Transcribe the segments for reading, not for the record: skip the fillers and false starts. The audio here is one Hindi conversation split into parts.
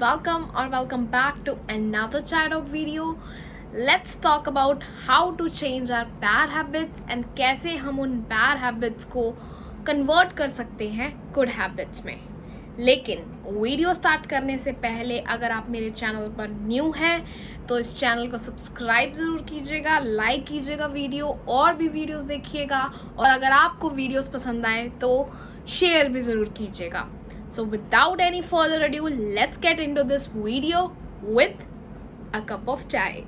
welcome back to another Chai Talk video. Let's talk about how to change our bad habits and कैसे हम उन bad habits को convert कर सकते हैं good habits में. लेकिन वीडियो स्टार्ट करने से पहले अगर आप मेरे चैनल पर न्यू हैं तो इस चैनल को सब्सक्राइब जरूर कीजिएगा, लाइक कीजिएगा वीडियो और भी वीडियोस देखिएगा, और अगर आपको वीडियोस पसंद आए तो शेयर भी जरूर कीजिएगा. So without any further ado, let's get into this video with a cup of chai.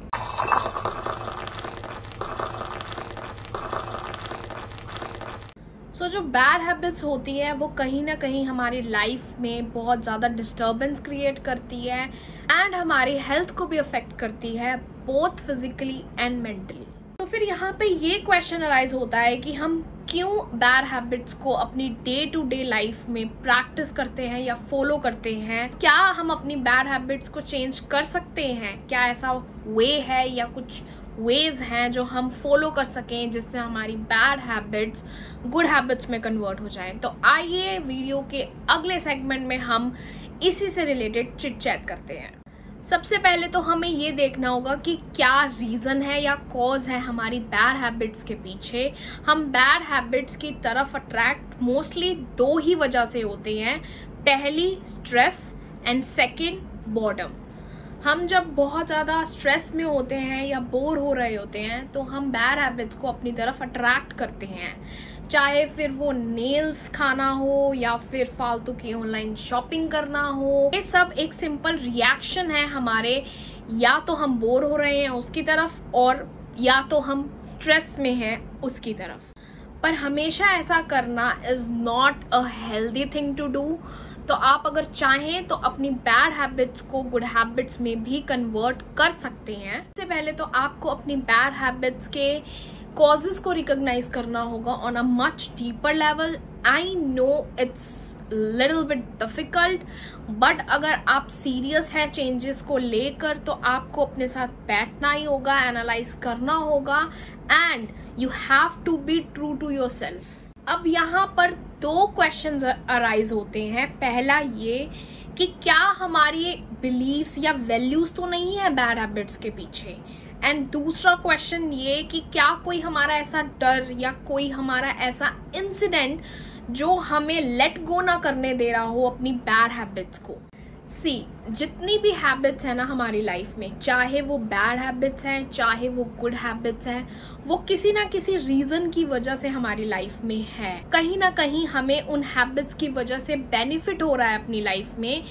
So जो बैड हैबिट्स होती है वो कहीं ना कहीं हमारी लाइफ में बहुत ज़्यादा डिस्टर्बेंस क्रिएट करती है एंड हमारी हेल्थ को भी अफेक्ट करती है, बोथ फिजिकली एंड मेंटली. तो फिर यहाँ पे ये क्वेश्चन अराइज होता है कि हम क्यों बैड हैबिट्स को अपनी डे टू डे लाइफ में प्रैक्टिस करते हैं या फॉलो करते हैं. क्या हम अपनी बैड हैबिट्स को चेंज कर सकते हैं? क्या ऐसा वे है या कुछ वेज हैं जो हम फॉलो कर सकें जिससे हमारी बैड हैबिट्स गुड हैबिट्स में कन्वर्ट हो जाएं? तो आइए वीडियो के अगले सेगमेंट में हम इसी से रिलेटेड चिट चैट करते हैं. सबसे पहले तो हमें ये देखना होगा कि क्या रीजन है या कॉज है हमारी बैड हैबिट्स के पीछे. हम बैड हैबिट्स की तरफ अट्रैक्ट मोस्टली दो ही वजह से होते हैं. पहली स्ट्रेस एंड सेकंड बोर्डम. हम जब बहुत ज़्यादा स्ट्रेस में होते हैं या बोर हो रहे होते हैं तो हम बैड हैबिट्स को अपनी तरफ अट्रैक्ट करते हैं, चाहे फिर वो नेल्स खाना हो या फिर फालतू की ऑनलाइन शॉपिंग करना हो. ये सब एक सिंपल रिएक्शन है हमारे, या तो हम बोर हो रहे हैं उसकी तरफ और या तो हम स्ट्रेस में हैं उसकी तरफ. पर हमेशा ऐसा करना is not a healthy thing to do. तो आप अगर चाहें तो अपनी बैड हैबिट्स को गुड हैबिट्स में भी कन्वर्ट कर सकते हैं. इससे पहले तो आपको अपनी बैड हैबिट्स के कॉजेस को रिकॉग्नाइज करना होगा on a much deeper level. I know it's little bit difficult, but अगर आप सीरियस हैं चेंजेस को लेकर तो आपको अपने साथ बैठना ही होगा, एनालाइज करना होगा and you have to be true to yourself. अब यहाँ पर दो क्वेश्चंस अराइज होते हैं. पहला ये कि क्या हमारी बिलीव्स या वैल्यूज तो नहीं है बैड हैबिट्स के पीछे, एंड दूसरा क्वेश्चन ये कि क्या कोई हमारा ऐसा डर या कोई हमारा ऐसा इंसिडेंट जो हमें लेट गो ना करने दे रहा हो अपनी बैड हैबिट्स को. जितनी भी हैबिट्स है ना हमारी लाइफ में, चाहे वो बैड हैबिट्स हैं चाहे वो गुड हैबिट्स हैं, वो किसी ना किसी रीजन की वजह से हमारी लाइफ में है. कहीं ना कहीं हमें उन हैबिट्स की वजह से बेनिफिट हो रहा है अपनी लाइफ में,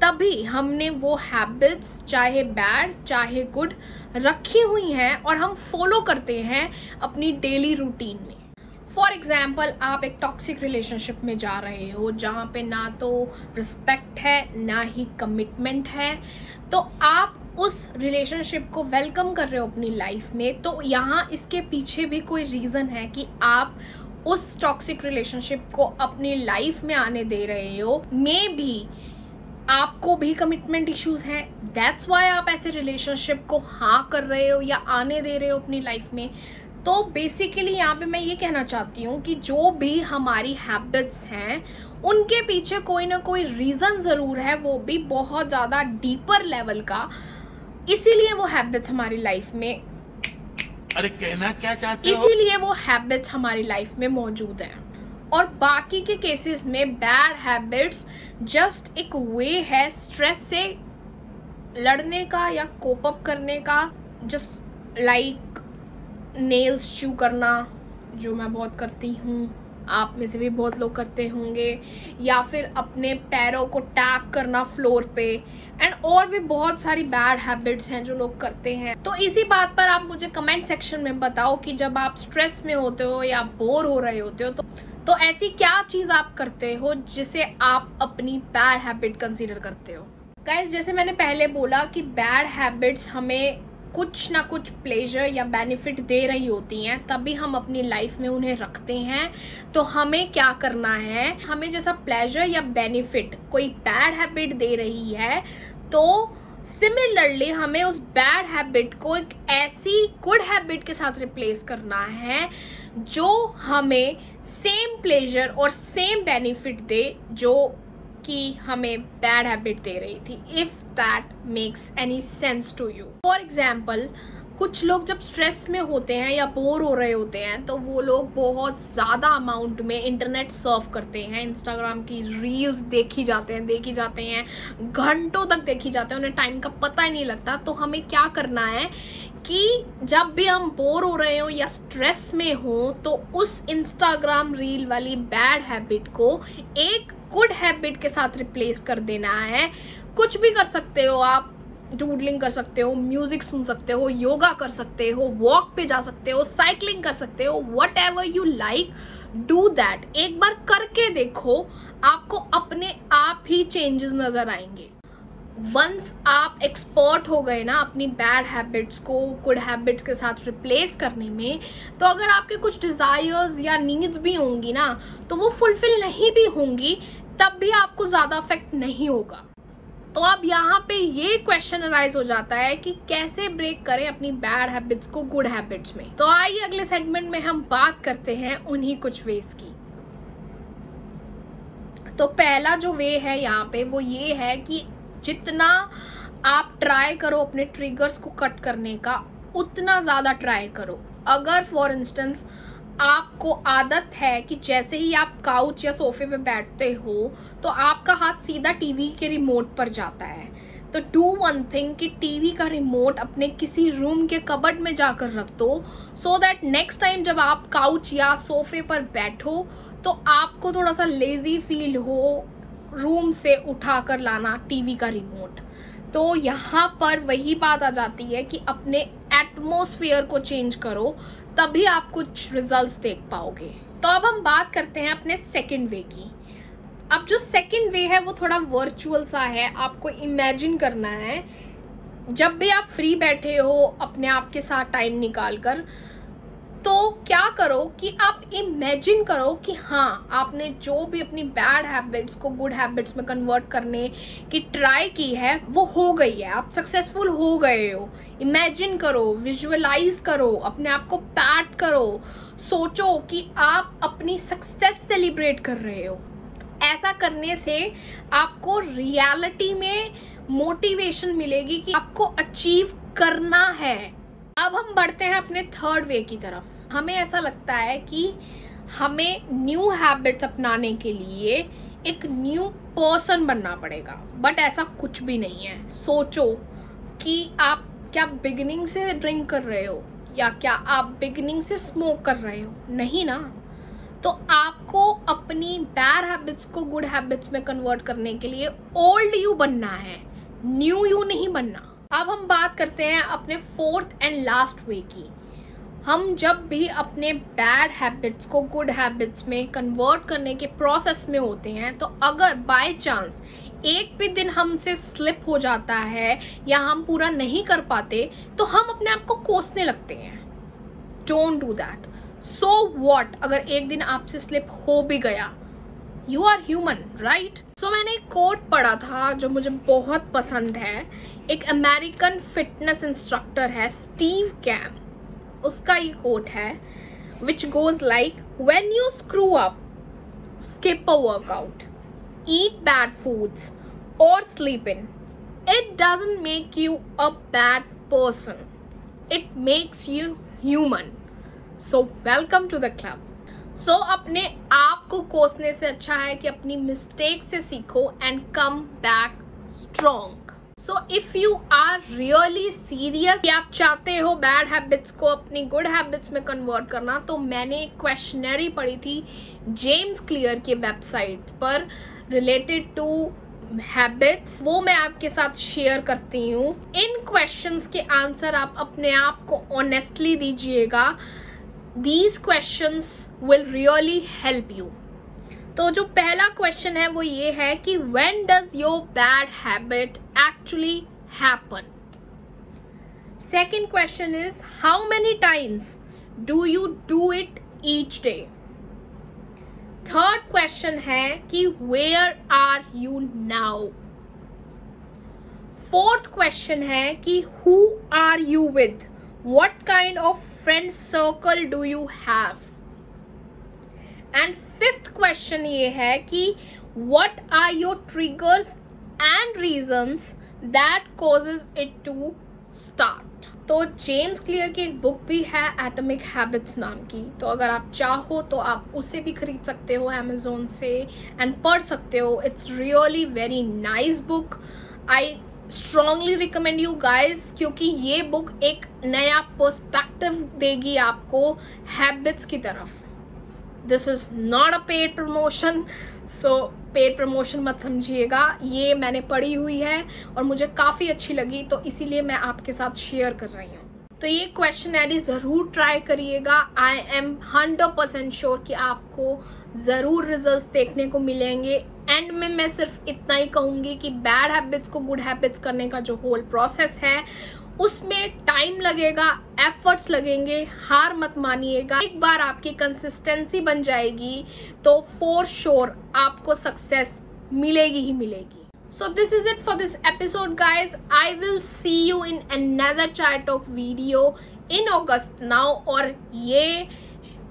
तभी हमने वो हैबिट्स चाहे बैड चाहे गुड रखी हुई हैं और हम फॉलो करते हैं अपनी डेली रूटीन में. फॉर एग्जाम्पल, आप एक टॉक्सिक रिलेशनशिप में जा रहे हो जहाँ पे ना तो रिस्पेक्ट है ना ही कमिटमेंट है, तो आप उस रिलेशनशिप को वेलकम कर रहे हो अपनी लाइफ में. तो यहाँ इसके पीछे भी कोई रीजन है कि आप उस टॉक्सिक रिलेशनशिप को अपनी लाइफ में आने दे रहे हो. मे बी आपको भी कमिटमेंट इश्यूज हैं, दैट्स वाई आप ऐसे रिलेशनशिप को हाँ कर रहे हो या आने दे रहे हो अपनी लाइफ में. तो बेसिकली यहाँ पे मैं ये कहना चाहती हूँ कि जो भी हमारी हैबिट्स हैं उनके पीछे कोई ना कोई रीजन जरूर है, वो भी बहुत ज्यादा डीपर लेवल का. इसीलिए वो हैबिट्स हमारी लाइफ में, अरे कहना क्या चाहते हो, इसीलिए वो हैबिट्स हमारी लाइफ में मौजूद है. और बाकी के केसेस में बैड हैबिट्स जस्ट एक वे है स्ट्रेस से लड़ने का या कोप अप करने का. जस्ट लाइक नेल्स चू करना, जो मैं बहुत करती हूँ, आप में से भी बहुत लोग करते होंगे, या फिर अपने पैरों को टैप करना फ्लोर पे, एंड और भी बहुत सारी बैड हैबिट्स हैं जो लोग करते हैं. तो इसी बात पर आप मुझे कमेंट सेक्शन में बताओ कि जब आप स्ट्रेस में होते हो या बोर हो रहे होते हो तो ऐसी क्या चीज आप करते हो जिसे आप अपनी बैड हैबिट कंसीडर करते हो. गाइस, जैसे मैंने पहले बोला कि बैड हैबिट्स हमें कुछ ना कुछ प्लेजर या बेनिफिट दे रही होती हैं, तभी हम अपनी लाइफ में उन्हें रखते हैं. तो हमें क्या करना है, हमें जैसा प्लेजर या बेनिफिट कोई बैड हैबिट दे रही है तो सिमिलरली हमें उस बैड हैबिट को एक ऐसी गुड हैबिट के साथ रिप्लेस करना है जो हमें सेम प्लेजर और सेम बेनिफिट दे जो कि हमें बैड हैबिट दे रही थी. If that makes any sense to you. For example, कुछ लोग जब स्ट्रेस में होते हैं या बोर हो रहे होते हैं तो वो लोग बहुत ज़्यादा अमाउंट में इंटरनेट सर्फ करते हैं, इंस्टाग्राम की रील्स देखी जाते हैं, घंटों तक देखी जाते हैं, उन्हें टाइम का पता ही नहीं लगता. तो हमें क्या करना है कि जब भी हम बोर हो रहे हो या स्ट्रेस में हो तो उस इंस्टाग्राम रील वाली बैड हैबिट को एक गुड हैबिट के साथ रिप्लेस कर देना है. कुछ भी कर सकते हो आप, डूडलिंग कर सकते हो, म्यूजिक सुन सकते हो, योगा कर सकते हो, वॉक पे जा सकते हो, साइकिलिंग कर सकते हो, what ever you like, do that. एक बार करके देखो, आपको अपने आप ही चेंजेस नजर आएंगे. वंस आप एक्सपर्ट हो गए ना अपनी बैड हैबिट्स को गुड हैबिट्स के साथ रिप्लेस करने में, तो अगर आपके कुछ डिजायर्स या नीड्स भी होंगी ना तो वो फुलफिल नहीं भी होंगी, तब भी आपको ज्यादा अफेक्ट नहीं होगा. तो अब यहाँ पे ये क्वेश्चन अराइज हो जाता है कि कैसे ब्रेक करें अपनी बैड हैबिट्स को गुड हैबिट्स में. तो आइए अगले सेगमेंट में हम बात करते हैं उन्हीं कुछ वेज की. तो पहला जो वे है यहाँ पे वो ये है कि जितना आप ट्राई करो अपने ट्रिगर्स को कट करने का, उतना ज्यादा ट्राई करो. अगर फॉर इंस्टेंस आपको आदत है कि जैसे ही आप काउच या सोफे पे बैठते हो तो आपका हाथ सीधा टीवी के रिमोट पर जाता है, तो डू वन थिंग कि टीवी का रिमोट अपने किसी रूम के कबर्ड में जाकर रख दो, सो दैट नेक्स्ट टाइम जब आप काउच या सोफे पर बैठो तो आपको थोड़ा सा लेजी फील हो रूम से उठाकर लाना टीवी का रिमोट. तो यहाँ पर वही बात आ जाती है कि अपने एटमॉस्फेयर को चेंज करो, तभी आप कुछ रिजल्ट्स देख पाओगे. तो अब हम बात करते हैं अपने सेकंड वे की. अब जो सेकंड वे है वो थोड़ा वर्चुअल सा है. आपको इमेजिन करना है जब भी आप फ्री बैठे हो अपने आप के साथ टाइम निकाल कर, तो क्या करो कि आप इमेजिन करो कि हाँ, आपने जो भी अपनी बैड हैबिट्स को गुड हैबिट्स में कन्वर्ट करने की ट्राई की है वो हो गई है, आप सक्सेसफुल हो गए हो. इमेजिन करो, विजुअलाइज करो, अपने आप को पैट करो, सोचो कि आप अपनी सक्सेस सेलिब्रेट कर रहे हो. ऐसा करने से आपको रियलिटी में मोटिवेशन मिलेगी कि आपको अचीव करना है. अब हम बढ़ते हैं अपने थर्ड वे की तरफ. हमें ऐसा लगता है कि हमें न्यू हैबिट्स अपनाने के लिए एक न्यू पर्सन बनना पड़ेगा, बट ऐसा कुछ भी नहीं है. सोचो कि आप क्या बिगिनिंग से ड्रिंक कर रहे हो या क्या आप बिगिनिंग से स्मोक कर रहे हो? नहीं ना. तो आपको अपनी बैड हैबिट्स को गुड हैबिट्स में कन्वर्ट करने के लिए ओल्ड यू बनना है, न्यू यू नहीं बनना. अब हम बात करते हैं अपने फोर्थ एंड लास्ट वे की. हम जब भी अपने बैड हैबिट्स को गुड हैबिट्स में कन्वर्ट करने के प्रोसेस में होते हैं, तो अगर बाय चांस एक भी दिन हमसे स्लिप हो जाता है या हम पूरा नहीं कर पाते तो हम अपने आप को कोसने लगते हैं. Don't do that. So what अगर एक दिन आपसे स्लिप हो भी गया, यू आर ह्यूमन, राइट? सो मैंने एक कोट पढ़ा था जो मुझे बहुत पसंद है. एक अमेरिकन फिटनेस इंस्ट्रक्टर है, स्टीव कैम. उसका ये कोट है which goes like, when you screw up, skip a workout, eat bad foods or sleep in, it doesn't make you a bad person, it makes you human. So welcome to the club. So अपने आप को कोसने से अच्छा है कि अपनी मिस्टेक से सीखो and come back strong. So if you are really serious कि आप चाहते हो बैड हैबिट्स को अपनी गुड हैबिट्स में कन्वर्ट करना, तो मैंने एक क्वेश्चनरी पढ़ी थी जेम्स क्लियर की वेबसाइट पर रिलेटेड टू हैबिट्स, वो मैं आपके साथ शेयर करती हूँ. इन क्वेश्चंस के आंसर आप अपने आप को ऑनेस्टली दीजिएगा. These questions will really help you. तो जो पहला क्वेश्चन है वो ये है कि when does your bad habit actually happen? Second question is, how many times do you do it each day? Third question है कि where are you now? Fourth question है कि who are you with? What kind of friend circle do you have? And fifth question ये है कि what are your triggers and reasons that causes it to start. तो जेम्स क्लियर की एक बुक भी है एटॉमिक हैबिट्स नाम की, तो अगर आप चाहो तो आप उसे भी खरीद सकते हो अमेजोन से एंड पढ़ सकते हो. It's really very nice book. I strongly recommend you guys, क्योंकि ये बुक एक नया पर्सपेक्टिव देगी आपको हैबिट्स की तरफ. This is not a paid promotion, so paid promotion मत समझिएगा. ये मैंने पढ़ी हुई है और मुझे काफी अच्छी लगी, तो इसीलिए मैं आपके साथ शेयर कर रही हूँ. तो ये क्वेश्चनरी जरूर ट्राई करिएगा. आई एम 100% श्योर कि आपको जरूर रिजल्ट्स देखने को मिलेंगे. एंड में मैं सिर्फ इतना ही कहूंगी कि बैड हैबिट्स को गुड हैबिट्स करने का जो होल प्रोसेस है उसमें टाइम लगेगा, एफर्ट्स लगेंगे. हार मत मानिएगा. एक बार आपकी कंसिस्टेंसी बन जाएगी तो फॉर श्योर आपको सक्सेस मिलेगी ही मिलेगी. So this is it for this episode guys. I will see you in another Chai Talk video in August now. और ये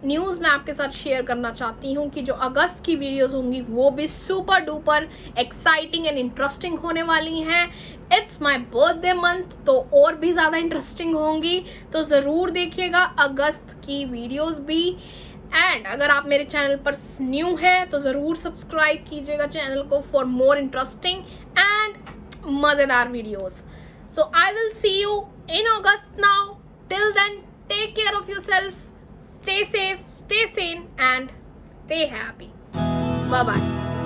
न्यूज मैं आपके साथ शेयर करना चाहती हूँ कि जो अगस्त की वीडियोस होंगी वो भी super duper exciting and interesting होने वाली हैं. इट्स माय बर्थडे मंथ, तो और भी ज्यादा इंटरेस्टिंग होंगी, तो जरूर देखिएगा अगस्त की वीडियोस भी. एंड अगर आप मेरे चैनल पर न्यू है तो जरूर सब्सक्राइब कीजिएगा चैनल को फॉर मोर इंटरेस्टिंग एंड मजेदार videos. So I will see you in August now. Till then take care of yourself. Stay safe, stay sane, and stay happy. Bye-bye.